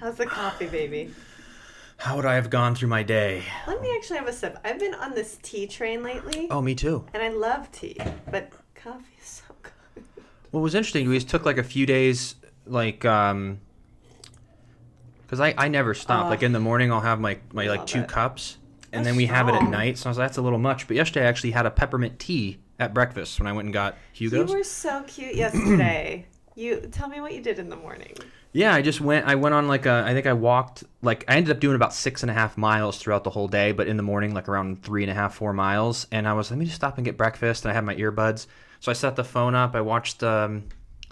How's the coffee, baby? How would I have gone through my day? Let me actually have a sip. I've been on this tea train lately. Oh, me too. And I love tea, but coffee is so good. What was interesting, we just took like a few days, like, because I never stop. Like in the morning, I'll have my like 2 cups, and then we have it at night. So I was like, that's a little much. But yesterday, I actually had a peppermint tea at breakfast when I went and got Hugo's. You were so cute yesterday. Tell me what you did in the morning. Yeah, I went on like I think I walked, like I ended up doing about 6.5 miles throughout the whole day, but in the morning, like around 3.5, 4 miles. And I was, let me just stop and get breakfast. And I had my earbuds. So I set the phone up. I watched some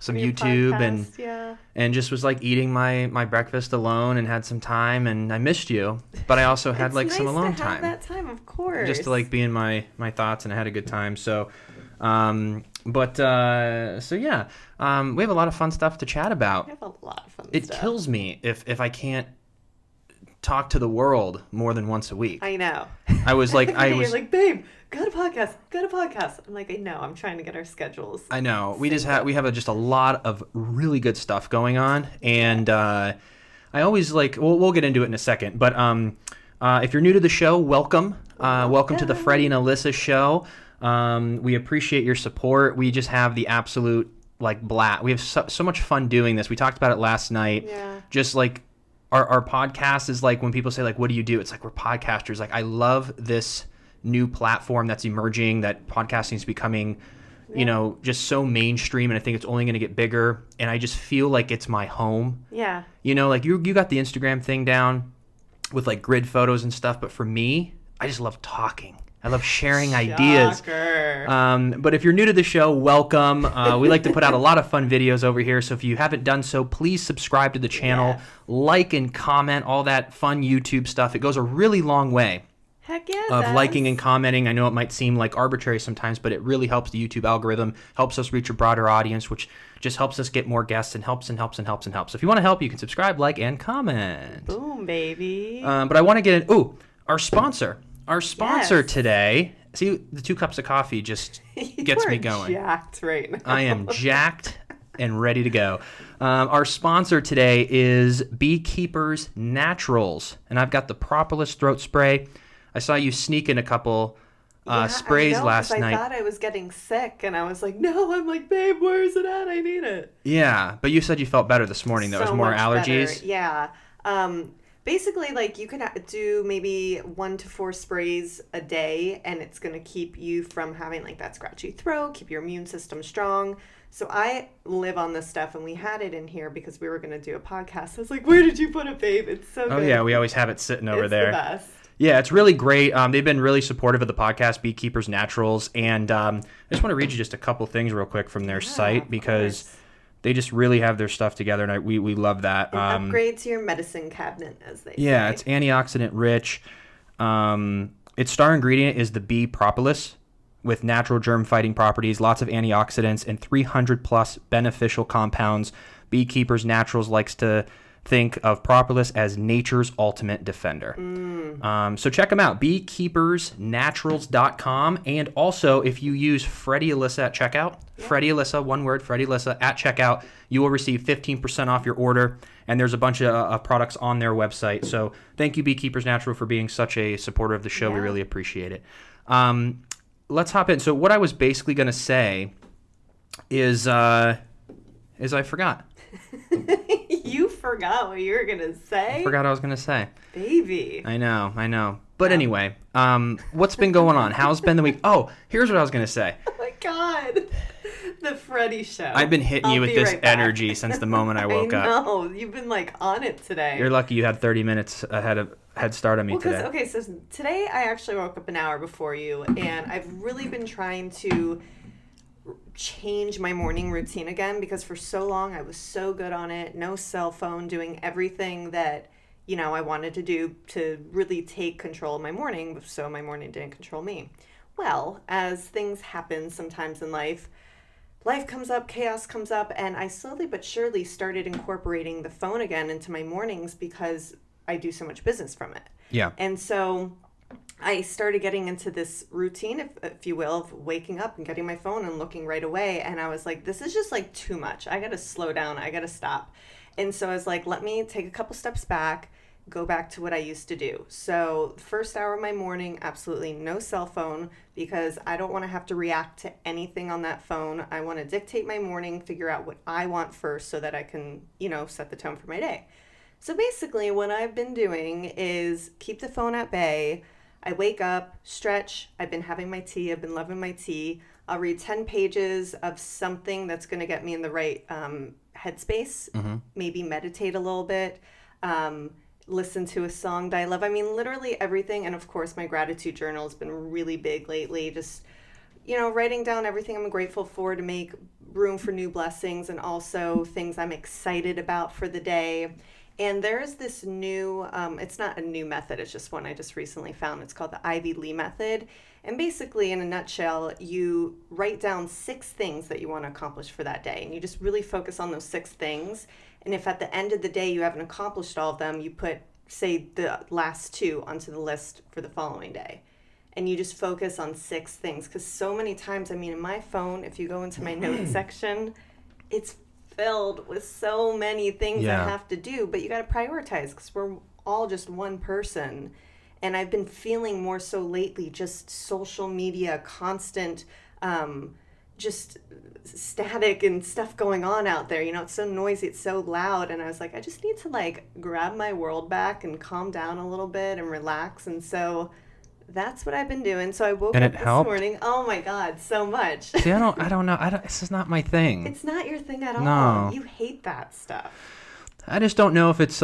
YouTube podcast, and just was like eating my breakfast alone and had some time. And I missed you, but I also had like some alone time. It's nice to have that time, of course. Just to like be in my thoughts, and I had a good time. So, we have a lot of fun stuff to chat about. We have a lot of fun stuff. It kills me if I can't talk to the world more than once a week. I know. I was like, You're like, babe, got a podcast. I'm like, I know. I'm trying to get our schedules. I know. We have just a lot of really good stuff going on, and I always like. We'll get into it in a second, but if you're new to the show, welcome. Welcome to the Freddie and Alyssa show. We appreciate your support. We just have the absolute blast. We have so much fun doing this. We talked about it last night. Yeah. Just like our podcast is like, when people say like, what do you do? It's like, we're podcasters. Like, I love this new platform that's emerging, that podcasting is becoming, just so mainstream. And I think it's only going to get bigger. And I just feel like it's my home. Yeah. Like you got the Instagram thing down with like grid photos and stuff. But for me, I just love talking. I love sharing ideas. But if you're new to the show, welcome. We like to put out a lot of fun videos over here. So if you haven't done so, please subscribe to the channel, like and comment, all that fun YouTube stuff. It goes a really long way. Heck yeah, of liking and commenting. I know it might seem like arbitrary sometimes, but it really helps the YouTube algorithm, helps us reach a broader audience, which just helps us get more guests and helps. So if you want to help, you can subscribe, like, and comment. Boom, baby. But I want to get in. Our sponsor. Our sponsor today, see, the 2 cups of coffee just gets me going. Jacked right now. I am jacked and ready to go. Our sponsor today is Beekeepers Naturals, and I've got the Propolis throat spray. I saw you sneak in a couple sprays last night. I thought I was getting sick, and I was like, no, I'm like, babe, where is it at? I need it. Yeah, but you said you felt better this morning, though. It was more allergies. Better. Yeah. Basically, like, you can do maybe 1 to 4 sprays a day, and it's going to keep you from having, like, that scratchy throat, keep your immune system strong. So I live on this stuff, and we had it in here because we were going to do a podcast. I was like, where did you put it, babe? It's so good. Oh, yeah, we always have it sitting over there. It's the best. Yeah, it's really great. They've been really supportive of the podcast, Beekeepers Naturals, and I just want to read you just a couple things real quick from their site, because they just really have their stuff together, and we love that. An upgrade to your medicine cabinet, as they say. Yeah, it's antioxidant rich. Its star ingredient is the bee propolis, with natural germ-fighting properties, lots of antioxidants, and 300-plus beneficial compounds. Beekeepers Naturals likes to think of propolis as nature's ultimate defender. So check them out, beekeepersnaturals.com. And also, if you use Freddie Alyssa at checkout, Freddie Alyssa, one word, Freddie Alyssa at checkout, you will receive 15% off your order. And there's a bunch of products on their website. So thank you, Beekeepers Natural, for being such a supporter of the show. We really appreciate it. Let's hop in. So what I was basically going to say is I forgot. You forgot what you were going to say? I forgot what I was going to say. Baby. I know. But anyway, what's been going on? How's been the week? Oh, here's what I was going to say. Oh, my God. The Freddie show. I've been hitting you with this energy since the moment I woke up. I know. You've been, like, on it today. You're lucky you had 30 minutes head start on me today. Okay, so today I actually woke up an hour before you, and I've really been trying to change my morning routine again, because for so long I was so good on it, no cell phone, doing everything that I wanted to do to really take control of my morning, so my morning didn't control me. Well, as things happen sometimes in life comes up, chaos comes up, and I slowly but surely started incorporating the phone again into my mornings because I do so much business from it. Yeah. And so I started getting into this routine, if you will, of waking up and getting my phone and looking right away. And I was like, this is just like too much. I got to slow down. I got to stop. And so I was like, let me take a couple steps back, go back to what I used to do. So the first hour of my morning, absolutely no cell phone, because I don't want to have to react to anything on that phone. I want to dictate my morning, figure out what I want first so that I can, set the tone for my day. So basically what I've been doing is keep the phone at bay. I wake up, stretch. I've been having my tea. I've been loving my tea. I'll read 10 pages of something that's going to get me in the right headspace, maybe meditate a little bit, listen to a song that I love. I mean, literally everything. And of course, my gratitude journal has been really big lately. Just, writing down everything I'm grateful for to make room for new blessings and also things I'm excited about for the day. And there's this new, it's not a new method, it's just one I just recently found. It's called the Ivy Lee method. And basically, in a nutshell, you write down 6 things that you want to accomplish for that day. And you just really focus on those 6 things. And if at the end of the day you haven't accomplished all of them, you put, say, the last 2 onto the list for the following day. And you just focus on 6 things. Because so many times, in my phone, if you go into my notes section, it's filled with so many things I have to do, but you got to prioritize because we're all just one person. And I've been feeling more so lately just social media, constant, just static and stuff going on out there. It's so noisy, it's so loud. And I was like, I just need to grab my world back and calm down a little bit and relax. And so that's what I've been doing. So I woke up this morning. Oh my God, so much. See, I don't know. This is not my thing. It's not your thing at all. No. You hate that stuff. I just don't know if it's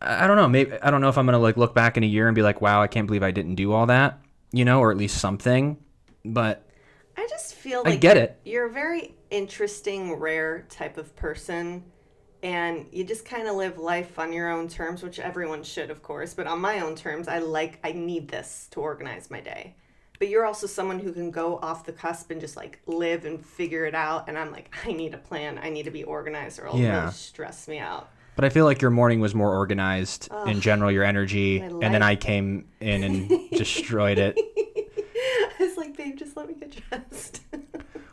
I don't know. Maybe I don't know if I'm gonna look back in a year and be like, wow, I can't believe I didn't do all that, or at least something. But I just feel like I get it. You're a very interesting, rare type of person. And you just kind of live life on your own terms, which everyone should, of course. But on my own terms, I need this to organize my day. But you're also someone who can go off the cusp and just live and figure it out. And I'm like, I need a plan. I need to be organized or it'll really stress me out. But I feel like your morning was more organized in general, your energy. And then I came in and destroyed it. I was like, babe, just let me get dressed.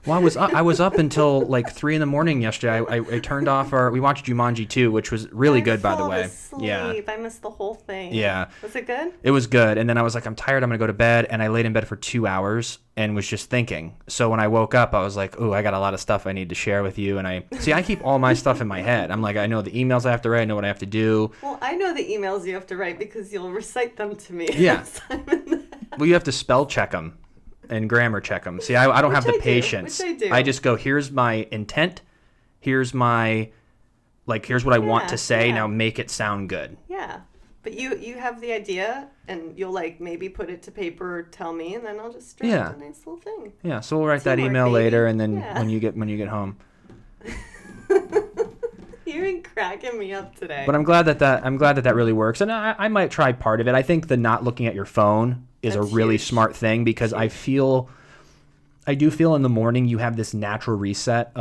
Well, I was up until 3 a.m. yesterday. I turned off we watched Jumanji 2, which was really good, by the way. Asleep. Yeah. I missed the whole thing. Yeah. Was it good? It was good. And then I was like, I'm tired. I'm going to go to bed. And I laid in bed for 2 hours and was just thinking. So when I woke up, I was like, ooh, I got a lot of stuff I need to share with you. And I keep all my stuff in my head. I'm like, I know the emails I have to write. I know what I have to do. Well, I know the emails you have to write because you'll recite them to me. Yeah. Well, you have to spell check them. And grammar check them. See, I don't have the patience. Which I do. I just go, here's my intent. Here's my, here's what I want to say. Now make it sound good. Yeah. But you have the idea and you'll maybe put it to paper or tell me and then I'll just draft a nice little thing. Yeah. So we'll write that email later and then when you get home. You've been cracking me up today. But I'm glad that really works. And I might try part of it. I think the not looking at your phone is a really smart thing because I do feel in the morning you have this natural reset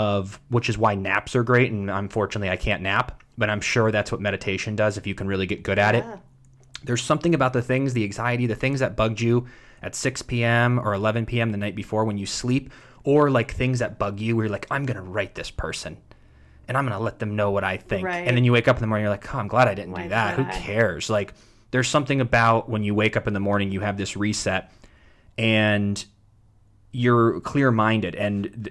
which is why naps are great. And unfortunately I can't nap, but I'm sure that's what meditation does if you can really get good at it. There's something about the anxiety, the things that bugged you at 6 p.m. or 11 p.m. the night before when you sleep, or things that bug you where you're like, I'm going to write this person and I'm going to let them know what I think. Right. And then you wake up in the morning, you're like, oh, I'm glad I didn't do that. Who cares? There's something about when you wake up in the morning, you have this reset and you're clear-minded. And,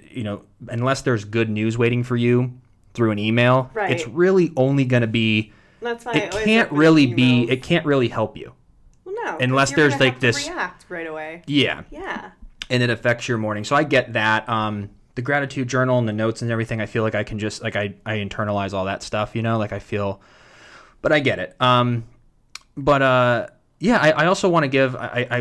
unless there's good news waiting for you through an email, it's really only going to be, that's why it can't really help you. Well, no. Unless there's this react right away. Yeah. Yeah. And it affects your morning. So I get that. The gratitude journal and the notes and everything, I feel like I can just, I internalize all that stuff, I feel, but I get it. But I also want to give.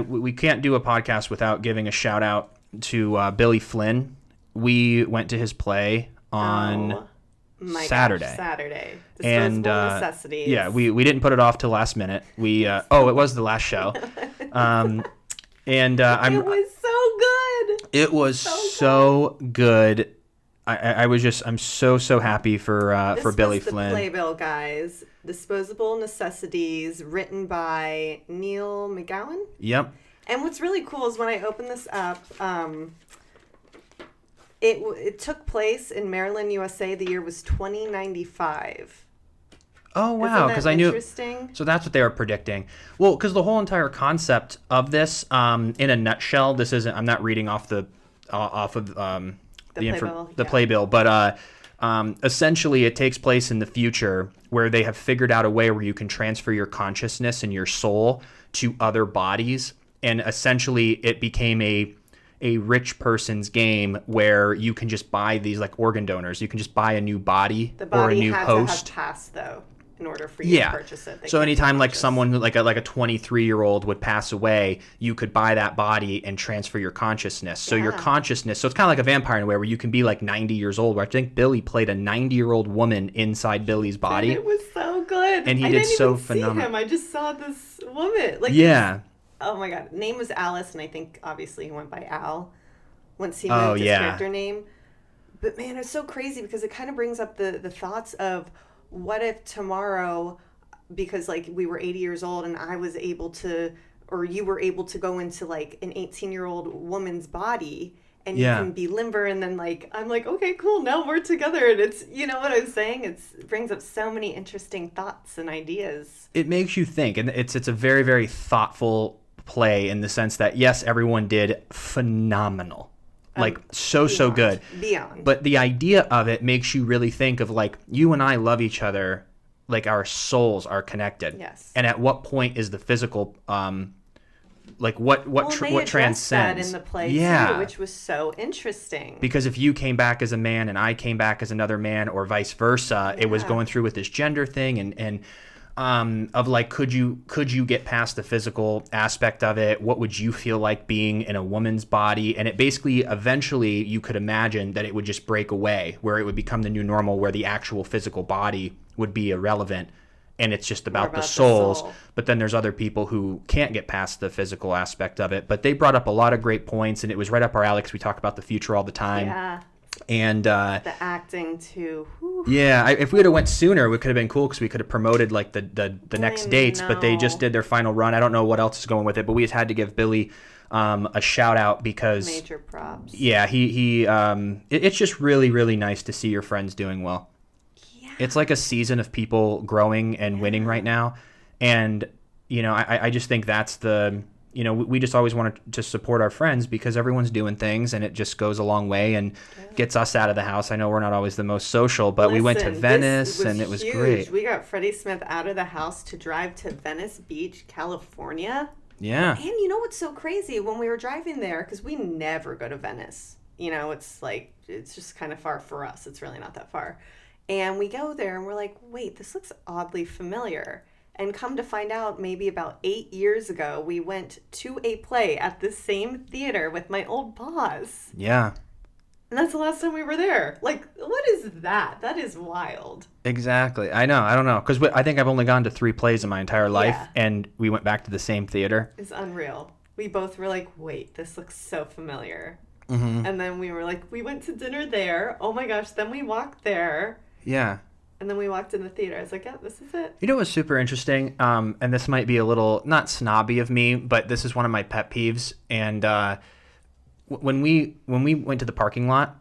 We can't do a podcast without giving a shout out to Billy Flynn. We went to his play on Saturday. Disposable Necessities. Yeah, we didn't put it off till last minute. It was the last show. It was so good. It was so good. I'm so happy for Billy This was Flynn. the playbill, guys. Disposable Necessities, written by Neil McGowan. Yep. And what's really cool is when I open this up, it took place in Maryland, USA. The year was 2095. Oh wow! Because I knew. Interesting. So that's what they were predicting. Well, because the whole entire concept of this, in a nutshell, this isn't. I'm not reading off the playbill, but essentially it takes place in the future where they have figured out a way where you can transfer your consciousness and your soul to other bodies, and essentially it became a rich person's game where you can just buy these, like organ donors. You can just buy a new body, or a new host. To have passed though, in order for you to purchase it. So anytime like someone who, like a 23-year-old would pass away, you could buy that body and transfer your consciousness. So your consciousness, so it's kind of like a vampire in a way where you can be like 90 years old. Where I think Billy played a 90-year-old woman inside Billy's body. And it was so good. And he did so phenomenal. See him. I just saw this woman. Oh my god. Name was Alice, and I think obviously he went by Al once he moved his character name. But man, it's so crazy because it kind of brings up the thoughts of what if tomorrow, because like we were 80 years old and I was able to, or you were able to go into like an 18-year-old woman's body and you can be limber, and then like I'm like, okay, cool, now we're together, and it's, you know what I'm saying? It brings up so many interesting thoughts and ideas. It makes you think, and it's a very, very thoughtful play in the sense that yes, everyone did phenomenal. Like so good. Beyond. But the idea of it makes you really think of like, you and I love each other, like our souls are connected. Yes. And at what point is the physical like what transcends that in the play too, which was so interesting. Because if you came back as a man and I came back as another man, or vice versa, it was going through with this gender thing and of like, could you get past the physical aspect of it? What would you feel like being in a woman's body? And it basically, eventually, you could imagine that it would just break away, where it would become the new normal, where the actual physical body would be irrelevant, and it's just about the souls. But then there's other people who can't get past the physical aspect of it. But they brought up a lot of great points, and it was right up our alley because we talk about the future all the time. Yeah. And the acting too. Whew. Yeah, if we would have went sooner, it could have been cool because we could have promoted like the next dates. But they just did their final run. I don't know what else is going with it, but we just had to give Billy a shout out because major props. Yeah, it's just really, really nice to see your friends doing well. Yeah. It's like a season of people growing and winning right now, and you know, I just think that's the. You know, we just always wanted to support our friends because everyone's doing things, and it just goes a long way and gets us out of the house. I know we're not always the most social, but we went to Venice, and it was huge. Great. We got Freddie Smith out of the house to drive to Venice Beach, California. Yeah. And you know what's so crazy? When we were driving there, because we never go to Venice. You know, it's just kind of far for us. It's really not that far. And we go there, and we're like, wait, this looks oddly familiar. And come to find out, maybe about 8 years ago, we went to a play at the same theater with my old boss. Yeah. And that's the last time we were there. Like, what is that? That is wild. Exactly. I know. I don't know. Because I think I've only gone to 3 plays in my entire life, and we went back to the same theater. It's unreal. We both were like, wait, this looks so familiar. Mm-hmm. And then we were like, we went to dinner there. Oh my gosh. Then we walked there. Yeah. And then we walked in the theater. I was like, yeah, this is it. You know what's super interesting? And this might be a little, not snobby of me, but this is one of my pet peeves. And when we went to the parking lot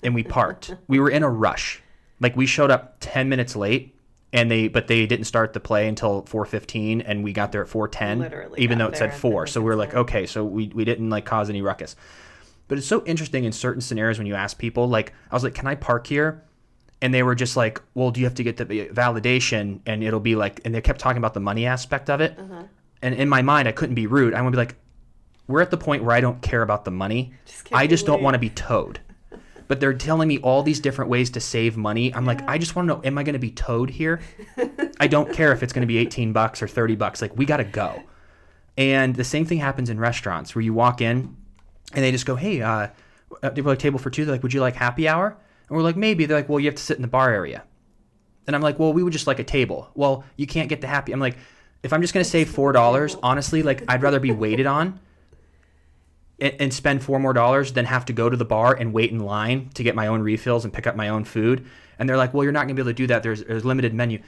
and we parked, we were in a rush. Like, we showed up 10 minutes late, but they didn't start the play until 4:15, and we got there at 4:10, even though it said 4. So we were like, okay, so we didn't like cause any ruckus. But it's so interesting in certain scenarios when you ask people, like, I was like, can I park here? And they were just like, well, do you have to get the validation? And it'll be like, and they kept talking about the money aspect of it. Uh-huh. And in my mind, I couldn't be rude. I want to be like, we're at the point where I don't care about the money. I just don't want to be towed. But they're telling me all these different ways to save money. I'm like, I just want to know, am I going to be towed here? I don't care if it's going to be $18 or $30. Like, we got to go. And the same thing happens in restaurants where you walk in and they just go, hey, they were like, table for 2. They're like, would you like happy hour? And we're like, maybe. They're like, well, you have to sit in the bar area. And I'm like, well, we would just like a table. Well, you can't get the happy. I'm like, if I'm just going to save $4, honestly, like, I'd rather be waited on. and spend $4 more than have to go to the bar and wait in line to get my own refills and pick up my own food. And they're like, well, you're not going to be able to do that. There's limited menu.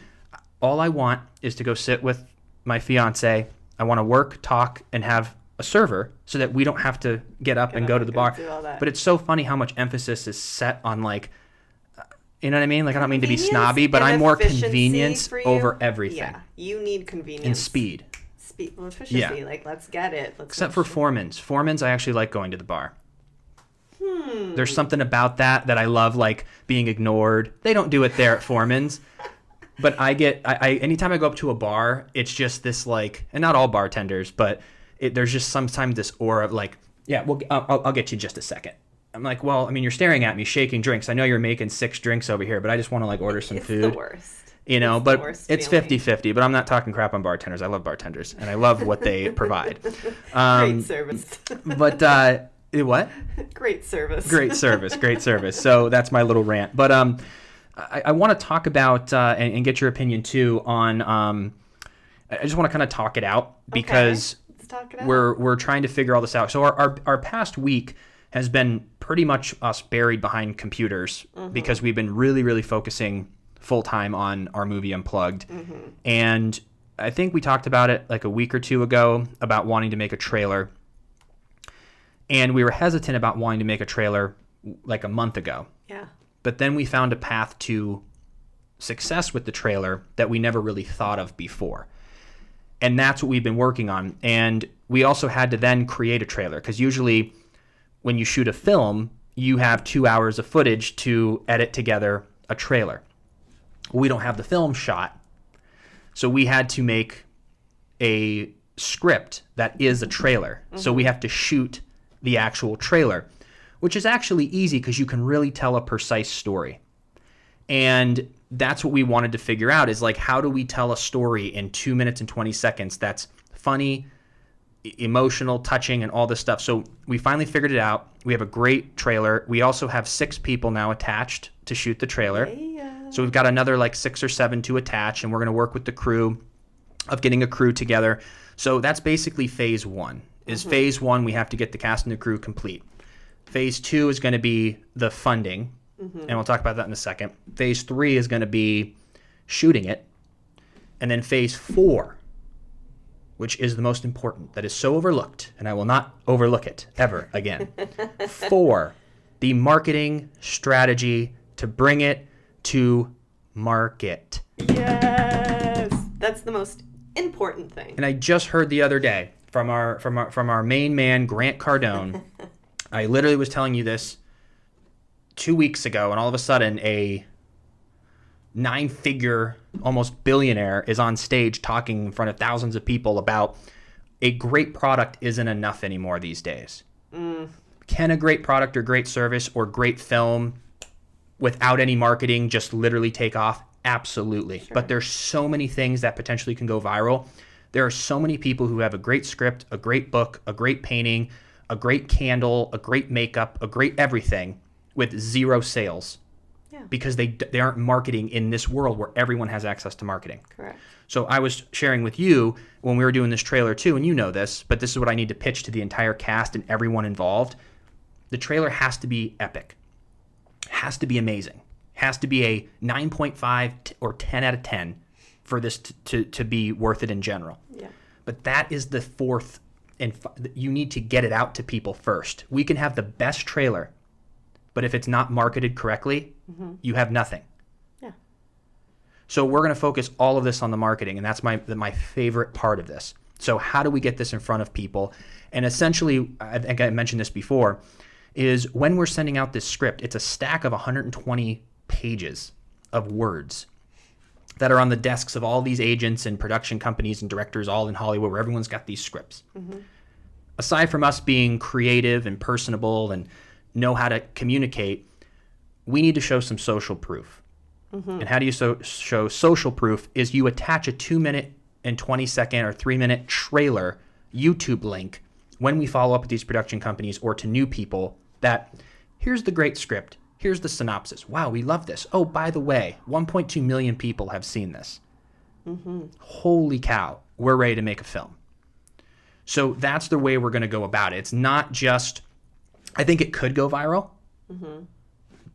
All I want is to go sit with my fiance. I want to work, talk, and have a server so that we don't have to get up and go to the bar. But it's so funny how much emphasis is set on, like, you know what I mean? Like, I don't mean to be snobby, but I'm more convenience over everything. Yeah, you need convenience. And speed. Well, efficiency. Yeah. Like, let's get it. Except for Foreman's. Foreman's, I actually like going to the bar. There's something about that I love, like being ignored. They don't do it there at Foreman's. But I anytime I go up to a bar, it's just this, like, and not all bartenders, but there's just sometimes this aura of, like, yeah, well, I'll get you in just a second. I'm like, well, I mean, you're staring at me, shaking drinks. I know you're making 6 drinks over here, but I just want to, like, order some food. It's the worst. You know, but it's 50-50. But I'm not talking crap on bartenders. I love bartenders, and I love what they provide. Great service. But what? Great service. Great service. So that's my little rant. But I want to talk about and get your opinion too on. I just want to kind of talk it out because let's talk it out. We're trying to figure all this out. So our past week has been pretty much us buried behind computers because we've been really, really focusing full time on our movie Unplugged. And I think we talked about it like a week or two ago about wanting to make a trailer. And we were hesitant about wanting to make a trailer like a month ago. Yeah. But then we found a path to success with the trailer that we never really thought of before. And that's what we've been working on. And we also had to then create a trailer because usually when you shoot a film, you have 2 hours of footage to edit together a trailer. We don't have the film shot. So we had to make a script that is a trailer. So we have to shoot the actual trailer, which is actually easy because you can really tell a precise story. And that's what we wanted to figure out is, like, how do we tell a story in 2 minutes and 20 seconds that's funny, emotional, touching, and all this stuff. So we finally figured it out. We have a great trailer. We also have 6 people now attached to shoot the trailer. So we've got another like 6 or 7 to attach, and we're going to work with the crew of getting a crew together. So that's basically phase 1. Phase 1, we have to get the cast and the crew complete. Phase 2 is going to be the funding, and we'll talk about that in a second. Phase 3 is going to be shooting it. And then phase 4, which is the most important, that is so overlooked, and I will not overlook it ever again. 4, the marketing strategy to bring it to market. Yes, that's the most important thing. And I just heard the other day from our main man, Grant Cardone. I literally was telling you this 2 weeks ago, and all of a sudden a 9-figure, almost billionaire is on stage talking in front of thousands of people about a great product isn't enough anymore these days. Can a great product or great service or great film without any marketing just literally take off? Absolutely. Sure. But there's so many things that potentially can go viral. There are so many people who have a great script, a great book, a great painting, a great candle, a great makeup, a great everything with 0 sales. Yeah. Because they aren't marketing in this world where everyone has access to marketing. Correct. So I was sharing with you when we were doing this trailer too, and you know this, but this is what I need to pitch to the entire cast and everyone involved. The trailer has to be epic. Has to be amazing. Has to be a 9.5 or 10 out of 10 for this to be worth it in general. Yeah. But that is the fourth, and you need to get it out to people first. We can have the best trailer, but if it's not marketed correctly, you have nothing. Yeah. So we're going to focus all of this on the marketing, and that's my favorite part of this. So how do we get this in front of people? And essentially, I think I mentioned this before, is when we're sending out this script, it's a stack of 120 pages of words that are on the desks of all these agents and production companies and directors all in Hollywood where everyone's got these scripts. Aside from us being creative and personable and know how to communicate, we need to show some social proof. And how do you show social proof is you attach a 2-minute and 20-second or 3-minute trailer YouTube link when we follow up with these production companies or to new people that here's the great script. Here's the synopsis. Wow, we love this. Oh, by the way, 1.2 million people have seen this. Holy cow, we're ready to make a film. So that's the way we're going to go about it. It's not just, I think it could go viral,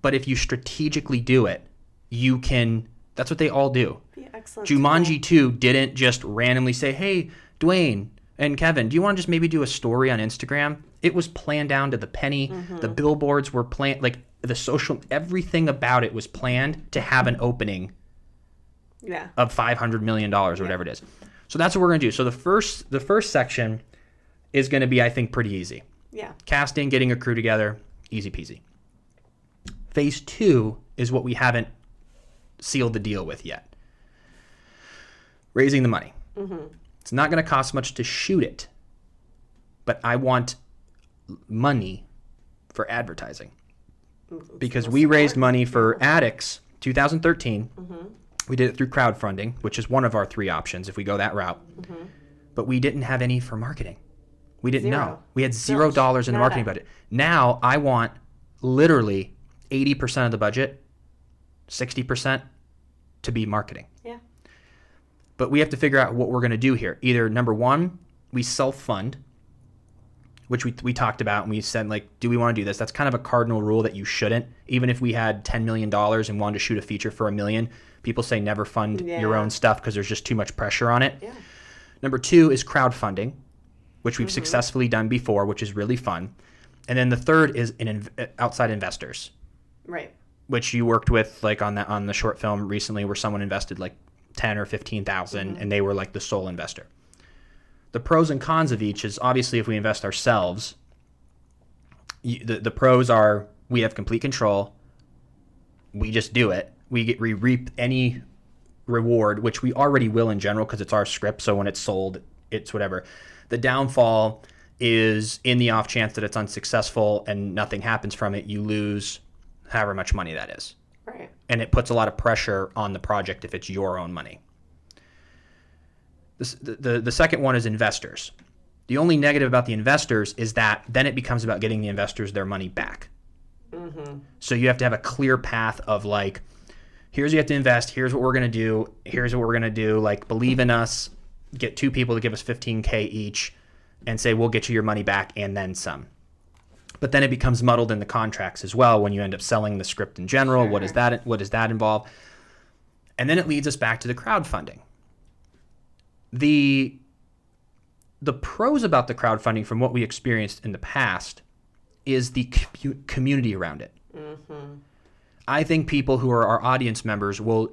but if you strategically do it, you can, that's what they all do. Be excellent. Jumanji 2 didn't just randomly say, hey, Dwayne and Kevin, do you want to just maybe do a story on Instagram? It was planned down to the penny. The billboards were planned, like the social, everything about it was planned to have an opening of $500 million or whatever it is. So that's what we're going to do. So the first section is going to be, I think, pretty easy. Yeah. Casting, getting a crew together, easy peasy. Phase 2 is what we haven't sealed the deal with yet. Raising the money. It's not going to cost much to shoot it, but I want money for advertising. Because we raised money for Addicts 2013. We did it through crowdfunding, which is one of our 3 options if we go that route. But we didn't have any for marketing. We didn't know. We had $0 in the marketing budget. Now I want literally 80% of the budget, 60% to be marketing. Yeah. But we have to figure out what we're going to do here. Either number 1, we self-fund, which we talked about, and we said, like, do we want to do this? That's kind of a cardinal rule that you shouldn't. Even if we had $10 million and wanted to shoot a feature for $1 million, people say never fund your own stuff because there's just too much pressure on it. Yeah. Number 2 is crowdfunding, which we've successfully done before, which is really fun. And then the third is outside investors. Right. Which you worked with, like on the short film recently, where someone invested like 10 or 15,000 and they were like the sole investor. The pros and cons of each is obviously if we invest ourselves, the pros are we have complete control. We just do it. We reap any reward, which we already will in general because it's our script. So when it's sold, it's whatever. The downfall is in the off chance that it's unsuccessful and nothing happens from it, you lose however much money that is. Right. And it puts a lot of pressure on the project if it's your own money. The second one is investors. The only negative about the investors is that then it becomes about getting the investors their money back. So you have to have a clear path of like, here's what you have to invest, here's what we're going to do, here's what we're going to do, like believe in us, get 2 people to give us $15K each and say, we'll get you your money back and then some. But then it becomes muddled in the contracts as well when you end up selling the script in general. What does that involve? And then it leads us back to the crowdfunding. The pros about the crowdfunding from what we experienced in the past is the community around it. I think people who are our audience members will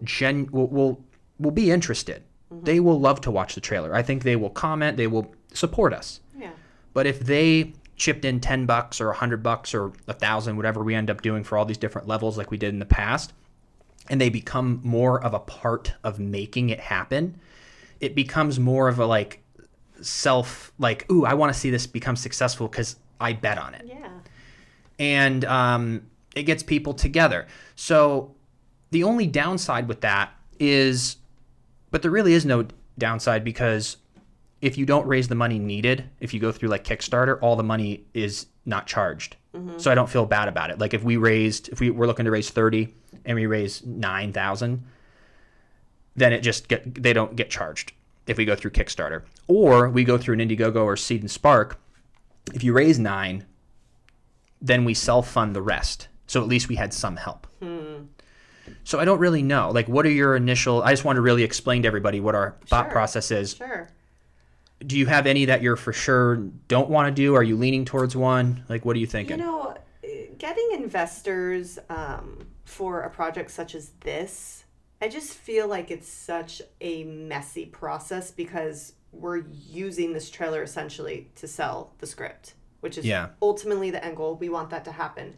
be interested. They will love to watch the trailer. I think they will comment. They will support us. Yeah. But if they chipped in $10 or $100 or $1,000, whatever we end up doing for all these different levels like we did in the past, and they become more of a part of making it happen, it becomes more of a like ooh, I want to see this become successful because I bet on it. Yeah. And it gets people together. So the only downside with that is, but there really is no downside because if you don't raise the money needed, if you go through like Kickstarter, all the money is not charged. So I don't feel bad about it. Like if we were looking to raise 30 and we raise 9,000, then they don't get charged if we go through Kickstarter. Or we go through an Indiegogo or Seed and Spark. If you raise 9, then we self-fund the rest. So at least we had some help. So I don't really know. Like, what are your initial... I just want to really explain to everybody what our thought process is. Sure. Do you have any that you're for sure don't want to do? Are you leaning towards one? Like, what are you thinking? Getting investors for a project such as this, I just feel like it's such a messy process because we're using this trailer essentially to sell the script, which is ultimately the end goal. We want that to happen.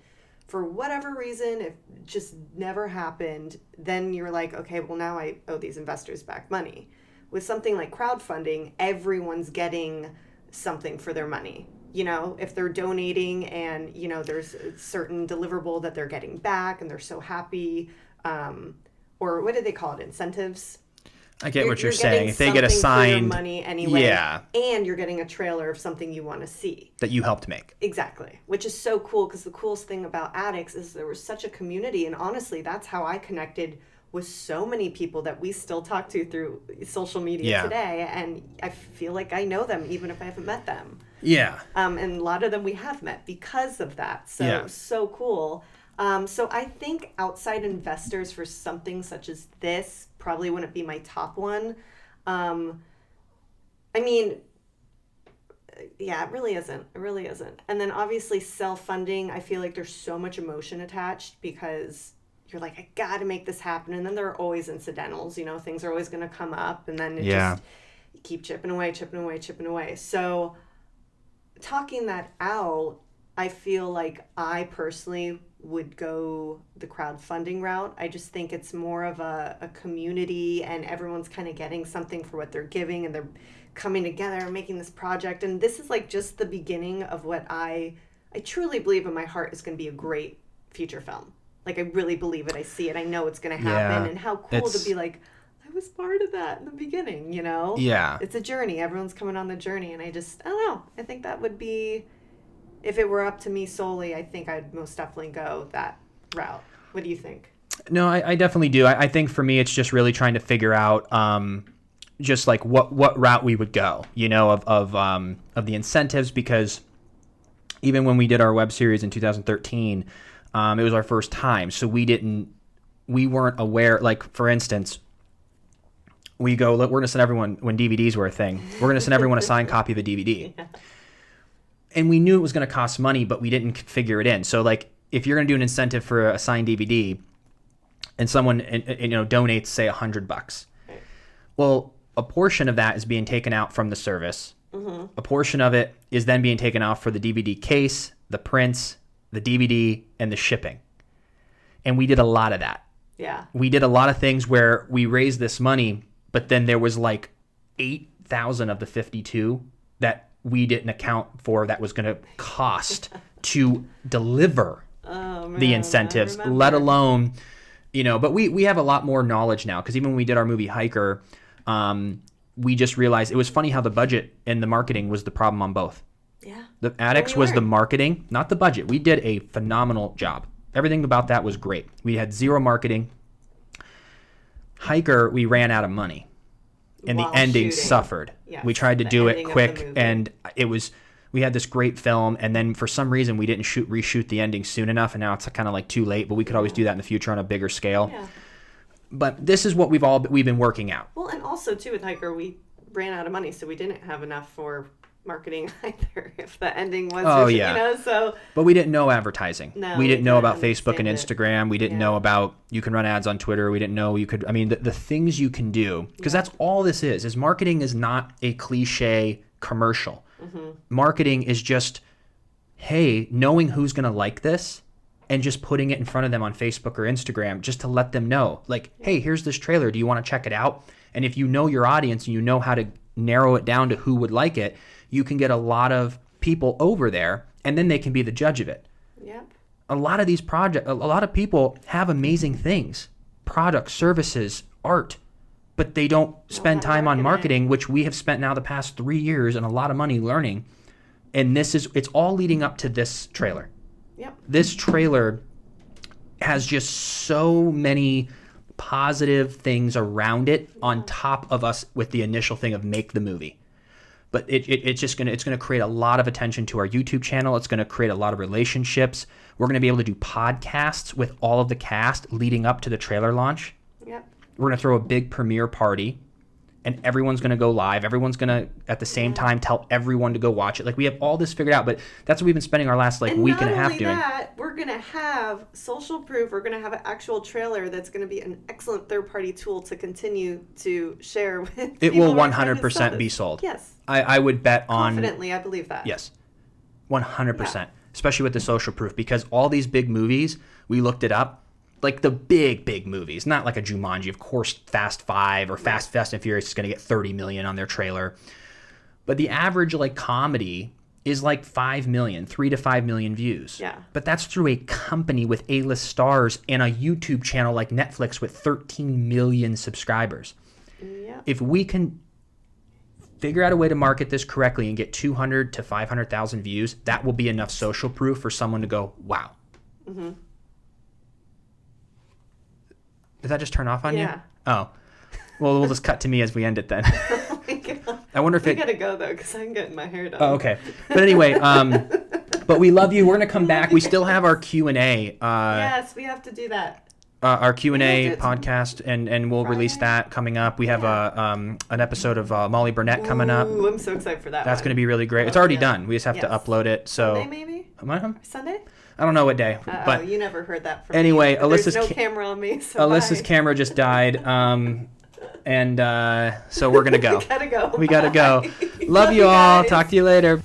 For whatever reason, if it just never happened, then you're like, okay, well, now I owe these investors back money. With something like crowdfunding, everyone's getting something for their money. If they're donating and, there's a certain deliverable that they're getting back and they're so happy, or what do they call it? Incentives? I get what you're saying. If they get assigned money anyway, and you're getting a trailer of something you want to see that you helped make. Exactly, which is so cool because the coolest thing about Addicts is there was such a community, and honestly, that's how I connected with so many people that we still talk to through social media today, and I feel like I know them even if I haven't met them. Yeah. And a lot of them we have met because of that. So so cool. So I think outside investors for something such as this probably wouldn't be my top one. I mean, yeah, it really isn't. It really isn't. And then obviously self-funding, I feel like there's so much emotion attached because you're like, I got to make this happen. And then there are always incidentals, you know, things are always going to come up, and then it just you keep chipping away. So talking that out, I feel like I personally would go the crowdfunding route. I just think it's more of a community, and everyone's kind of getting something for what they're giving, and they're coming together and making this project. And this is like just the beginning of what I truly believe in my heart is going to be a great feature film. Like, I really believe it. I see it. I know it's going to happen. And how cool to be like, I was part of that in the beginning, you know? Yeah. It's a journey. Everyone's coming on the journey. And I don't know. I think that would be, if it were up to me solely, I think I'd most definitely go that route. What do you think? No, I definitely do. I think for me, it's just really trying to figure out just like what route we would go, you know, of the incentives, because even when we did our web series in 2013, it was our first time. So we weren't aware, like, for instance, we go, look, we're going to send everyone, when DVDs were a thing, we're going to send everyone a signed copy of the DVD. Yeah. And we knew it was going to cost money, but we didn't figure it in. So, like, if you're going to do an incentive for a signed DVD and someone, you know, donates, say, $100, well, a portion of that is being taken out from the service. Mm-hmm. A portion of it is then being taken out for the DVD case, the prints, the DVD, and the shipping. And we did a lot of that. Yeah. We did a lot of things where we raised this money, but then there was like 8,000 of the 52 that we didn't account for that was going to cost to deliver the incentives, let alone, you know, but we have a lot more knowledge now, because even when we did our movie Hiker, we just realized it was funny how the budget and the marketing was the problem on both. Yeah. The Addicts was the marketing, not the budget. We did a phenomenal job. Everything about that was great. We had zero marketing. Hiker, we ran out of money, and the ending suffered. Yes, we tried to do it quick, and we had this great film, and then for some reason we didn't reshoot the ending soon enough, and now it's kind of like too late, but we could always do that in the future on a bigger scale. Yeah. But this is what we've been working out. Well, and also too with Hiker, we ran out of money, so we didn't have enough for marketing either. If the ending was, you know, so. But we didn't know advertising. No, we didn't know about Facebook and Instagram. We didn't know about you can run ads on Twitter. We didn't know you could. I mean, the things you can do, because that's all this is marketing is not a cliche commercial. Mm-hmm. Marketing is just, hey, knowing who's going to like this, and just putting it in front of them on Facebook or Instagram just to let them know, like, hey, here's this trailer. Do you want to check it out? And if you know your audience and you know how to narrow it down to who would like it, you can get a lot of people over there, and then they can be the judge of it. Yep. A lot of these projects, a lot of people have amazing things, products, services, art, but they don't spend time on marketing, which we have spent now the past 3 years and a lot of money learning. And it's all leading up to this trailer. Yep. This trailer has just so many positive things around it on top of us with the initial thing of make the movie. But it's gonna create a lot of attention to our YouTube channel. It's gonna create a lot of relationships. We're gonna be able to do podcasts with all of the cast leading up to the trailer launch. Yep. We're gonna throw a big premiere party, and everyone's gonna go live. Everyone's gonna at the same time tell everyone to go watch it. Like, we have all this figured out, but that's what we've been spending our last week and a half doing. We're gonna have social proof. We're gonna have an actual trailer that's gonna be an excellent third-party tool to continue to share with. It will 100% be sold. Yes. I would bet on. Confidently, I believe that. Yes, 100%. Especially with the social proof, because all these big movies, we looked it up. Like the big movies, not like a Jumanji. Of course, Fast 5 or Fast and Furious is going to get 30 million on their trailer. But the average like comedy is like 5 million, 3 to 5 million views. Yeah. But that's through a company with A-list stars and a YouTube channel like Netflix with 13 million subscribers. Yeah. If we can figure out a way to market this correctly and get 200 to 500,000 views, that will be enough social proof for someone to go, wow. Mm-hmm. Did that just turn off on you? Yeah. Oh. Well, we'll just cut to me as we end it then. Oh my God. I wonder if I gotta go though, because I'm getting my hair done. Oh, okay. But anyway, but we love you. We're gonna come back. We still have our Q&A. Yes, we have to do that. Our Q&A Yeah, podcast, and we'll release Friday. that coming up. We have an episode of Molly Burnett coming up. Ooh, I'm so excited for that. That's one. going to be really great. It's already yeah. done. We just have to Yes. upload it. So Sunday maybe? I Sunday? don't know what day, Oh, but you never heard that from anyway, me. But Alyssa's there's no camera on me. So Alyssa's bye. camera just died, and so we're gonna go. We gotta go. We gotta Bye. go. Love you all. guys. Talk to you later.